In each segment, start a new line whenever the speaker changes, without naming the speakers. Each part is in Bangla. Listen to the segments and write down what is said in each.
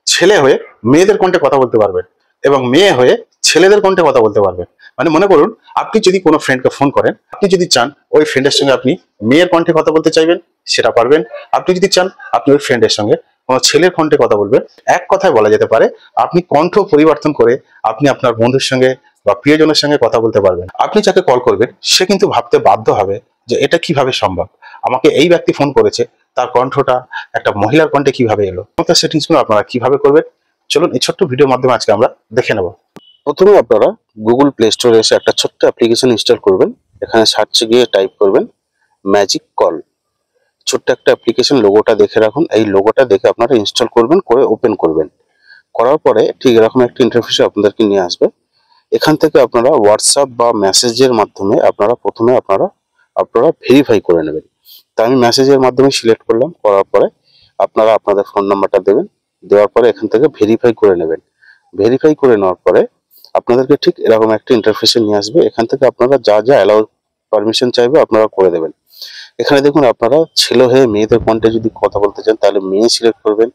ছেলে হয়ে মেয়েদের কণ্ঠে কথা বলতে পারবেন এবং মেয়ে হয়ে ছেলেদের কণ্ঠে কথা বলতে পারবেন। মানে মনে করুন, আপনি যদি কোনো ফ্রেন্ডকে ফোন করেন, আপনি যদি চান ওই ফ্রেন্ডের সঙ্গে আপনি মেয়ের কণ্ঠে কথা বলতে চাইবেন, সেটা পারবেন। আপনি যদি চান আপনি ওই ফ্রেন্ডের সঙ্গে কোনো ছেলের কণ্ঠে কথা বলবেন। এক কথায় বলা যেতে পারে আপনি কণ্ঠ পরিবর্তন করে আপনি আপনার বন্ধুর সঙ্গে বা প্রিয়জনের সঙ্গে কথা বলতে পারবেন। আপনি যাকে কল করবেন সে কিন্তু ভাবতে বাধ্য হবে যে এটা কিভাবে সম্ভব, আমাকে এই ব্যক্তি ফোন করেছে, তার কণ্ঠটা একটা মহিলার কণ্ঠে কিভাবে এলো। সেটিংস গুলো আপনারা কিভাবে করবেন চলুন এই ছোট্ট ভিডিওর মাধ্যমে আজকে আমরা দেখে নেব। প্রথমে আপনারা গুগল প্লে স্টোরে এসে একটা ছোট্ট অ্যাপ্লিকেশন ইনস্টল করবেন। এখানে সার্চে গিয়ে টাইপ করবেন ম্যাজিক কল। ছোট্ট একটা অ্যাপ্লিকেশন, লোগোটা দেখে রাখুন। এই লোগোটা দেখে আপনারা ইনস্টল করবেন, করে ওপেন করবেন। করার পরে ঠিক এরকম একটা ইন্টারফেসে আপনাদেরকে নিয়ে আসবে। এখান থেকে আপনারা হোয়াটসঅ্যাপ বা মেসেজের মাধ্যমে প্রথমে আপনারা ভেরিফাই করে নেবেন। তা আমি মেসেজের মাধ্যমে সিলেক্ট করলাম। করার পরে আপনারা আপনাদের ফোন নাম্বারটা দেবেন। দেওয়ার পরে এখান থেকে ভেরিফাই করে নেবেন। ভেরিফাই করে নেওয়ার পরে আপনাদেরকে ঠিক এরকম একটা ইন্টারফেসে নিয়ে আসবে। এখান থেকে আপনারা যা যা অ্যালাউ পারমিশন চাইবে আপনারা করে দেবেন। এখানে দেখুন, আপনারা ছেলে হয়ে মেয়েদের কণ্ঠে যদি কথা বলতে চান তাহলে মেয়ে সিলেক্ট করবেন।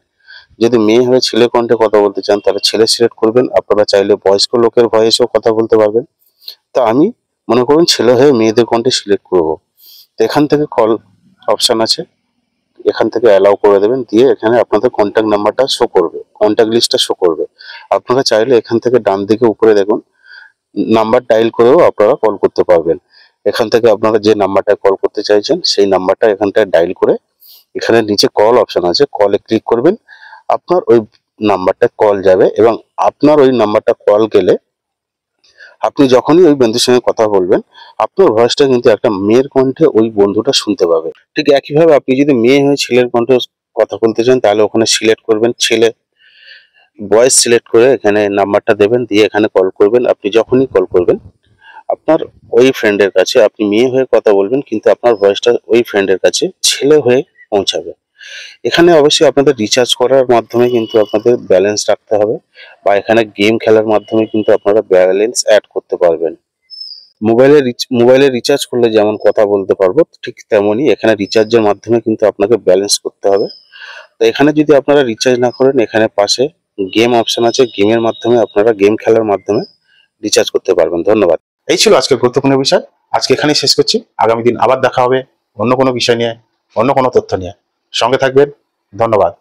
যদি মেয়ে হয়ে ছেলে কণ্ঠে কথা বলতে চান তাহলে ছেলে সিলেক্ট করবেন। আপনারা চাইলে বয়স্ক লোকের ভয়েসেও কথা বলতে পারবেন। তো আমি মনে করুন ছেলে হয়ে মেয়েদের কণ্ঠে সিলেক্ট করব। তো এখান থেকে কল অপশন আছে, এখান থেকে অ্যালাউ করে দেবেন। দিয়ে এখানে আপনাদের কন্ট্যাক্ট নাম্বারটা শো করবে, কন্ট্যাক্ট লিস্টটা শো করবে। আপনারা চাইলে এখান থেকে ডান দিকে উপরে দেখুন নাম্বার ডায়াল করেও আপনারা কল করতে পারবেন। এখান থেকে আপনারা যে নাম্বারটা কল করতে চাইছেন সেই নাম্বারটা এখানটায় ডায়াল করে এখানে নিচে কল অপশন আছে, কলে ক্লিক করবেন। আপনার ওই নাম্বারটা কল যাবে এবং আপনার ওই নাম্বারটা কল গেলে আপনি যখনই ওই বন্ধুর সঙ্গে কথা বলবেন আপনার ভয়েসটা কিন্তু একটা মেয়ের কণ্ঠে ওই বন্ধুটা শুনতে পাবে। ঠিক একইভাবে আপনি যদি মেয়ে হয়ে ছেলের কণ্ঠে কথা বলতে চান তাহলে ওখানে সিলেক্ট করবেন, ছেলে ভয়েস সিলেক্ট করে এখানে নাম্বারটা দেবেন, দিয়ে এখানে কল করবেন। আপনি যখনই কল করবেন আপনার ওই ফ্রেন্ডের কাছে আপনি মেয়ে হয়ে কথা বলবেন, কিন্তু আপনার ভয়েসটা ওই ফ্রেন্ডের কাছে ছেলে হয়ে পৌঁছাবে। এখানে অবশ্যই আপনাদের রিচার্জ করার মাধ্যমে কিন্তু আপনাদের ব্যালেন্স রাখতে হবে, বা এখানে গেম খেলার মাধ্যমে কিন্তু আপনারা ব্যালেন্স অ্যাড করতে পারবেন। মোবাইলে রিচার্জ করলে যেমন কথা বলতে পারবো, ঠিক তেমনই এখানে রিচার্জের মাধ্যমে কিন্তু আপনাকে ব্যালেন্স করতে হবে। তো এখানে যদি আপনারা রিচার্জ না করেন এখানে পাশে গেম অপশন আছে, গেমের মাধ্যমে আপনারা গেম খেলার মাধ্যমে রিচার্জ করতে পারবেন। ধন্যবাদ। এই ছিল আজকের গুরুত্বপূর্ণ বিষয়। আজকে এখানেই শেষ করছি। আগামী দিন আবার দেখা হবে অন্য কোনো বিষয় নিয়ে, অন্য কোনো তথ্য নিয়ে। সঙ্গে থাকবেন। ধন্যবাদ।